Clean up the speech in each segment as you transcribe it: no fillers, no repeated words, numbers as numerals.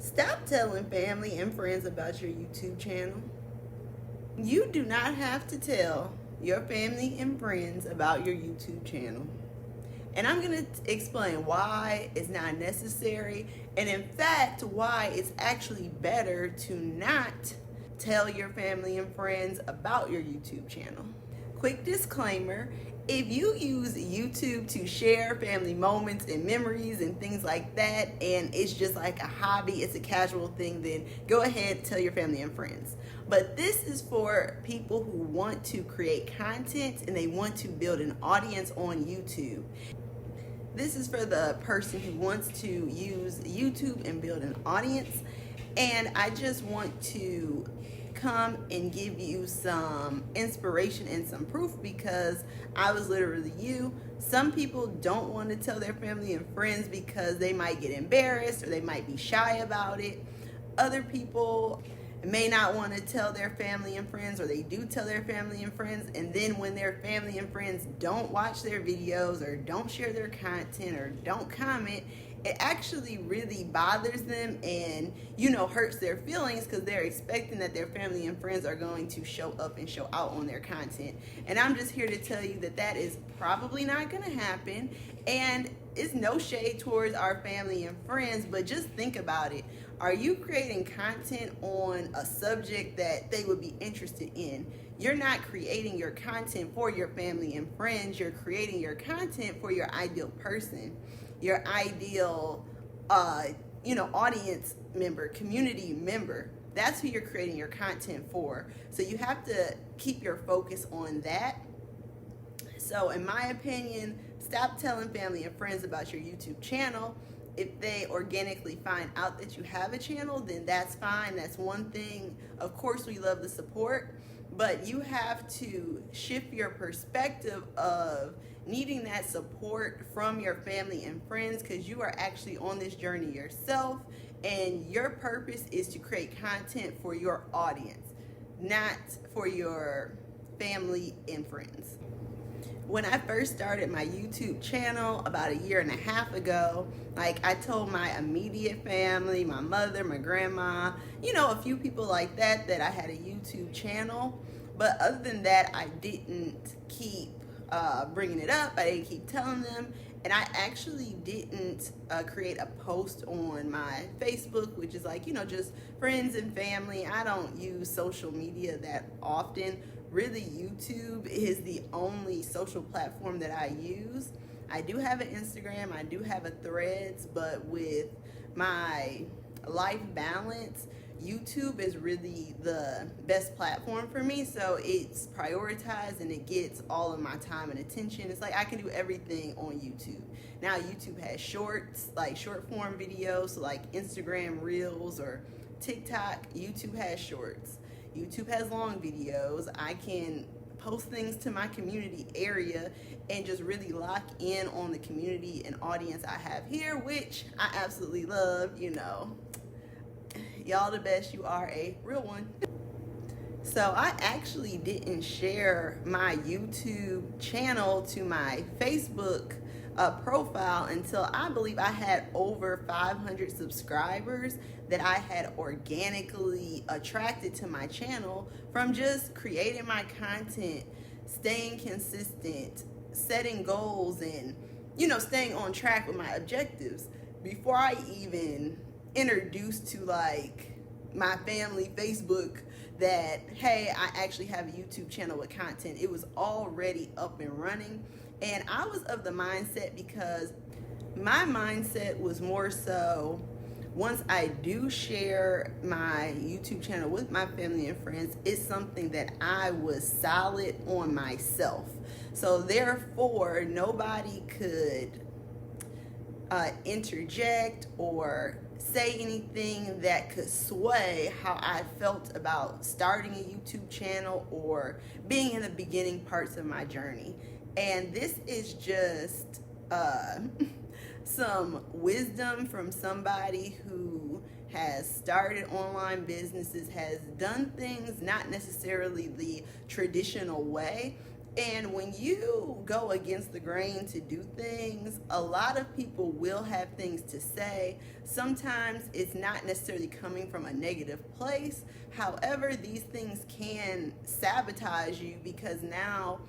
Stop telling family and friends about your YouTube channel. You do not have to tell your family and friends about your YouTube channel. And I'm going to explain why it's not necessary, and in fact, why it's actually better to not tell your family and friends about your YouTube channel. Quick disclaimer, if you use YouTube to share family moments and memories and things like that, and it's just like a hobby, it's a casual thing, then go ahead and tell your family and friends. But this is for people who want to create content and they want to build an audience on YouTube. This is for the person who wants to use YouTube and build an audience. And I just want to come and give you some inspiration and some proof, because I was literally you. Some people don't want to tell their family and friends because they might get embarrassed or they might be shy about it. Other people may not want to tell their family and friends, or they do tell their family and friends, and then when their family and friends don't watch their videos or don't share their content or don't comment, it actually really bothers them and, hurts their feelings, because they're expecting that their family and friends are going to show up and show out on their content. And I'm just here to tell you that that is probably not going to happen. And it's no shade towards our family and friends, but just think about it. Are you creating content on a subject that they would be interested in? You're not creating your content for your family and friends. You're creating your content for your ideal person, your ideal, audience member, community member. That's who you're creating your content for. So you have to keep your focus on that. So in my opinion, stop telling family and friends about your YouTube channel. If they organically find out that you have a channel, then that's fine. That's one thing. Of course, we love the support, but you have to shift your perspective of needing that support from your family and friends, because you are actually on this journey yourself, and your purpose is to create content for your audience, not for your family and friends. When I first started my YouTube channel about 1.5 years ago, I told my immediate family, my mother, my grandma, a few people like that I had a YouTube channel. But other than that, I didn't keep bringing it up. I didn't keep telling them. And I actually didn't create a post on my Facebook, which is just friends and family. I don't use social media that often. Really, YouTube is the only social platform that I use. I do have an Instagram, I do have a Threads, but with my life balance, YouTube is really the best platform for me. So it's prioritized and it gets all of my time and attention. It's like I can do everything on YouTube. Now YouTube has shorts, like short form videos, so like Instagram Reels or TikTok. YouTube has shorts. YouTube has long videos. I can post things to my community area and just really lock in on the community and audience I have here, which I absolutely love. Y'all the best. You are a real one. So I actually didn't share my YouTube channel to my Facebook profile until I believe I had over 500 subscribers that I had organically attracted to my channel from just creating my content, staying consistent, setting goals, and staying on track with my objectives. Before I even introduced to my family Facebook that, hey, I actually have a YouTube channel with content, it was already up and running. And I was of the mindset, because my mindset was more so, once I do share my YouTube channel with my family and friends, it's something that I was solid on myself. So therefore, nobody could interject or say anything that could sway how I felt about starting a YouTube channel or being in the beginning parts of my journey. And this is just some wisdom from somebody who has started online businesses, has done things not necessarily the traditional way, And when you go against the grain to do things, a lot of people will have things to say. Sometimes it's not necessarily coming from a negative place. However, these things can sabotage you because now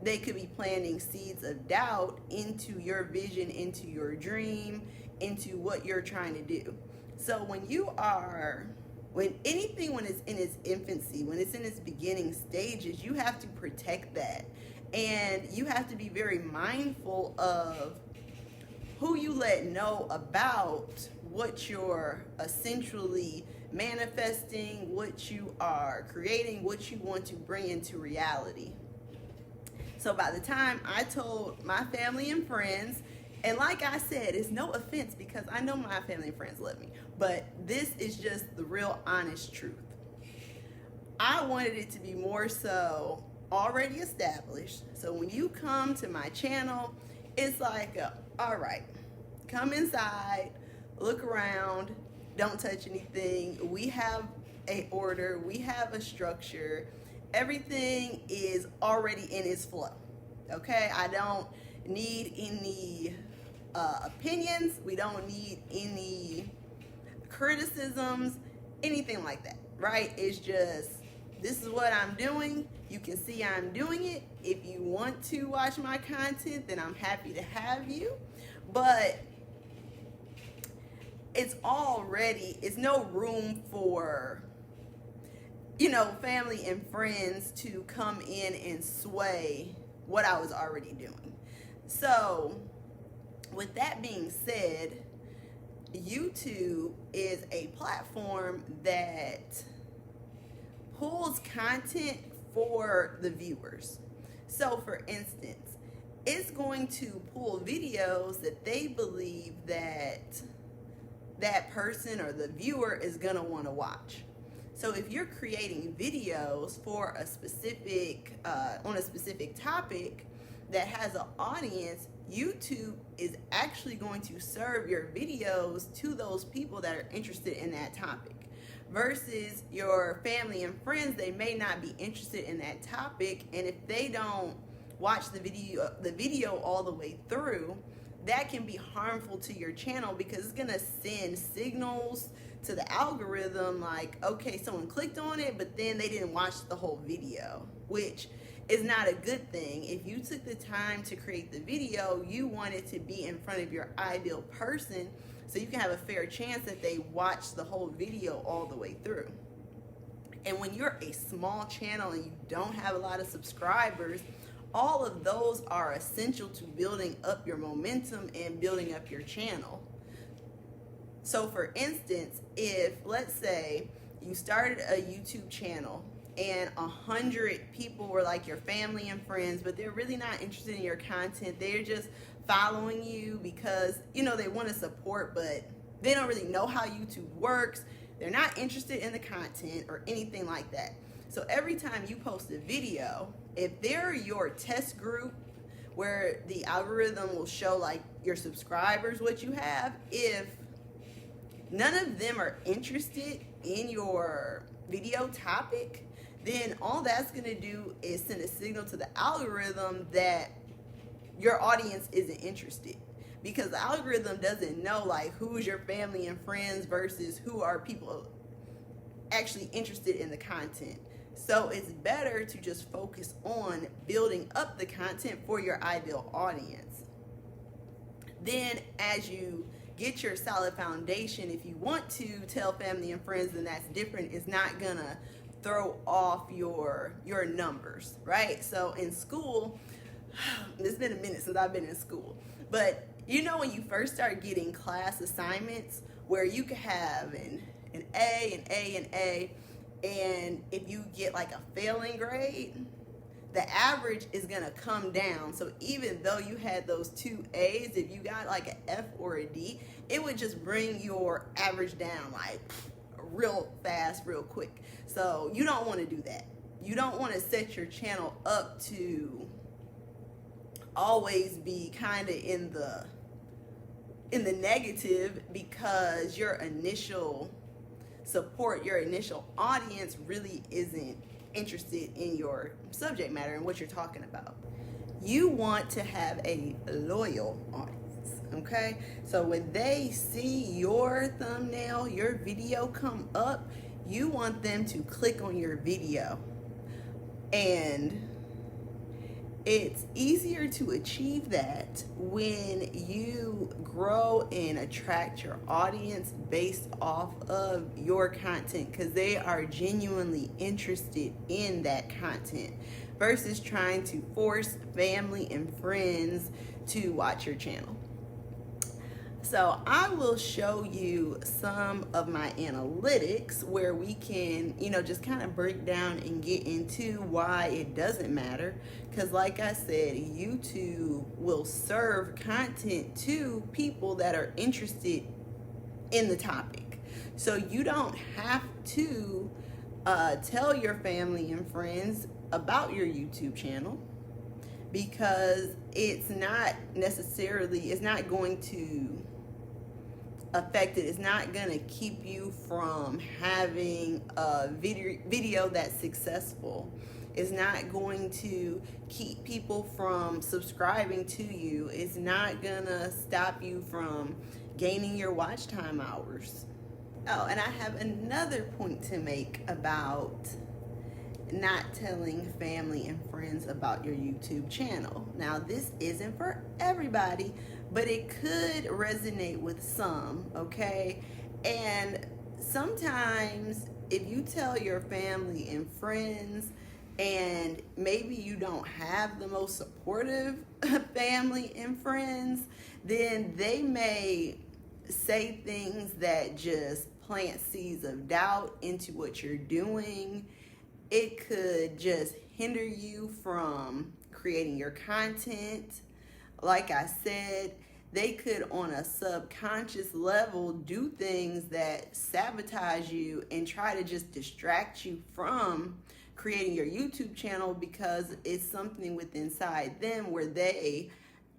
they could be planting seeds of doubt into your vision, into your dream, into what you're trying to do. So when it's in its infancy, when it's in its beginning stages, you have to protect that. And you have to be very mindful of who you let know about what you're essentially manifesting, what you are creating, what you want to bring into reality. So by the time I told my family and friends, and like I said, it's no offense because I know my family and friends love me, but this is just the real honest truth. I wanted it to be more so already established. So when you come to my channel, it's like, all right, come inside, look around, don't touch anything. We have a order, we have a structure. Everything is already in its flow. Okay, I don't need any opinions. We don't need any criticisms, anything like that, right? It's just, this is what I'm doing. You can see I'm doing it. If you want to watch my content, then I'm happy to have you. But it's no room for, family and friends to come in and sway what I was already doing. So with that being said, YouTube is a platform that pulls content for the viewers. So for instance, it's going to pull videos that they believe that person or the viewer is going to want to watch. So if you're creating videos for a specific on a specific topic that has an audience, YouTube is actually going to serve your videos to those people that are interested in that topic. Versus your family and friends, they may not be interested in that topic, and if they don't watch the video all the way through, that can be harmful to your channel because it's gonna send signals to the algorithm like, okay, someone clicked on it, but then they didn't watch the whole video, which is not a good thing. If you took the time to create the video, you want it to be in front of your ideal person so you can have a fair chance that they watch the whole video all the way through. And when you're a small channel and you don't have a lot of subscribers, all of those are essential to building up your momentum and building up your channel. So for instance, if let's say you started a YouTube channel and 100 people were like your family and friends, but they're really not interested in your content, they're just following you because they want to support, but they don't really know how YouTube works, they're not interested in the content or anything like that. So every time you post a video, if they're your test group where the algorithm will show like your subscribers what you have, if none of them are interested in your video topic, then all that's going to do is send a signal to the algorithm that your audience isn't interested, because the algorithm doesn't know like who's your family and friends versus who are people actually interested in the content. So it's better to just focus on building up the content for your ideal audience. Then as you get your solid foundation, if you want to tell family and friends, then that's different. It's not gonna throw off your numbers, right? So in school, it's been a minute since I've been in school, but when you first start getting class assignments where you could have an A, an A, an A, and if you get like a failing grade, the average is gonna come down. So even though you had those 2 A's, if you got like an F or a D, it would just bring your average down like real fast, real quick. So you don't want to do that. You don't want to set your channel up to always be kind of in the negative, because your initial support, your initial audience really isn't interested in your subject matter and what you're talking about. You want to have a loyal audience, okay? So when they see your thumbnail, your video come up, you want them to click on your video. And it's easier to achieve that when you grow and attract your audience based off of your content, because they are genuinely interested in that content versus trying to force family and friends to watch your channel. So I will show you some of my analytics where we can, just kind of break down and get into why it doesn't matter. Because like I said, YouTube will serve content to people that are interested in the topic. So you don't have to tell your family and friends about your YouTube channel, because it's not going to affect it. It's not going to keep you from having a video that's successful. It's not going to keep people from subscribing to you. It's not going to stop you from gaining your watch time hours. Oh, and I have another point to make about not telling family and friends about your YouTube channel. Now, this isn't for everybody, but it could resonate with some, okay? And sometimes if you tell your family and friends, and maybe you don't have the most supportive family and friends, then they may say things that just plant seeds of doubt into what you're doing. It could just hinder you from creating your content. Like I said, they could on a subconscious level do things that sabotage you and try to just distract you from creating your YouTube channel, because it's something within inside them where they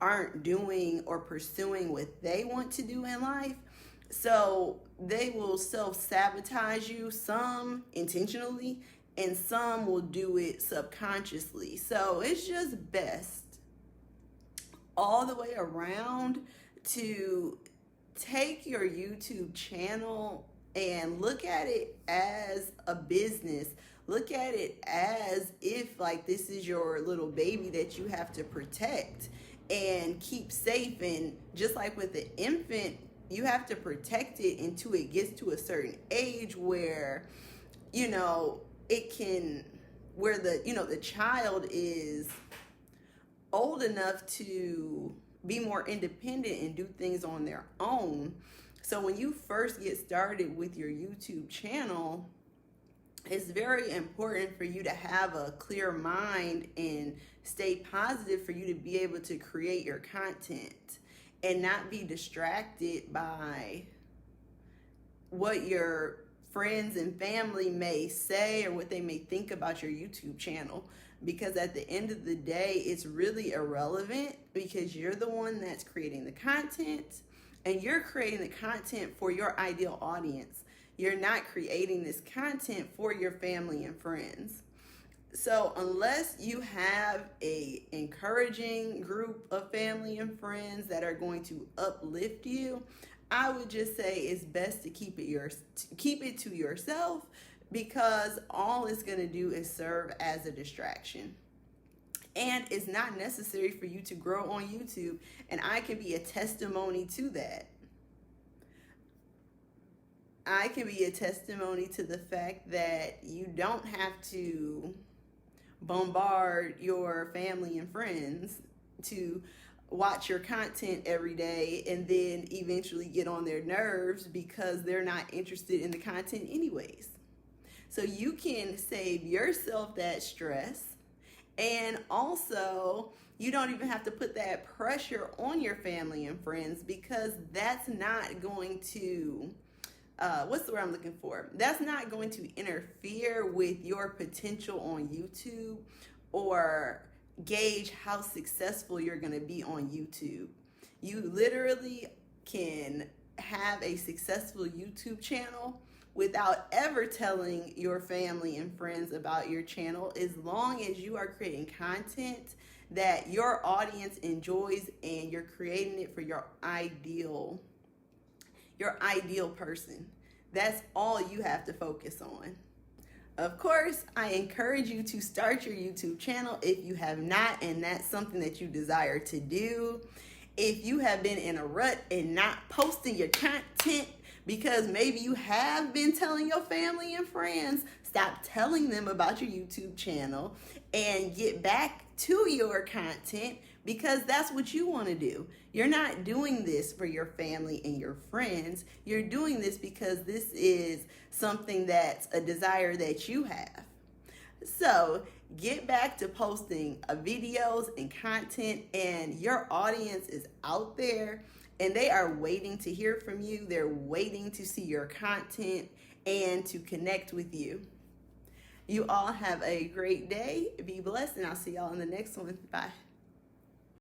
aren't doing or pursuing what they want to do in life. So they will self-sabotage you, some intentionally, and some will do it subconsciously. So it's just best all the way around to take your YouTube channel and look at it as a business. Look at it as if like this is your little baby that you have to protect and keep safe. And just like with the infant, you have to protect it until it gets to a certain age where, it can, where the child is old enough to be more independent and do things on their own. So when you first get started with your YouTube channel, it's very important for you to have a clear mind and stay positive for you to be able to create your content and not be distracted by what your friends and family may say or what they may think about your YouTube channel. Because at the end of the day, it's really irrelevant, because you're the one that's creating the content, and you're creating the content for your ideal audience. You're not creating this content for your family and friends. So unless you have a encouraging group of family and friends that are going to uplift you, I would just say it's best to keep it to yourself, because all it's going to do is serve as a distraction. And it's not necessary for you to grow on YouTube, and I can be a testimony to that. I can be a testimony to the fact that you don't have to bombard your family and friends to watch your content every day and then eventually get on their nerves because they're not interested in the content anyways. So you can save yourself that stress, and also you don't even have to put that pressure on your family and friends, because that's not going to what's the word I'm looking for? That's not going to interfere with your potential on YouTube or gauge how successful you're going to be on YouTube. You literally can have a successful YouTube channel without ever telling your family and friends about your channel, as long as you are creating content that your audience enjoys and you're creating it for your ideal person. That's all you have to focus on. Of course, I encourage you to start your YouTube channel if you have not, and that's something that you desire to do. If you have been in a rut and not posting your content because maybe you have been telling your family and friends, stop telling them about your YouTube channel and get back to your content, because that's what you want to do. You're not doing this for your family and your friends. You're doing this because this is something that's a desire that you have. So get back to posting videos and content, and your audience is out there and they are waiting to hear from you. They're waiting to see your content and to connect with you. You all have a great day. Be blessed, and I'll see y'all in the next one. Bye.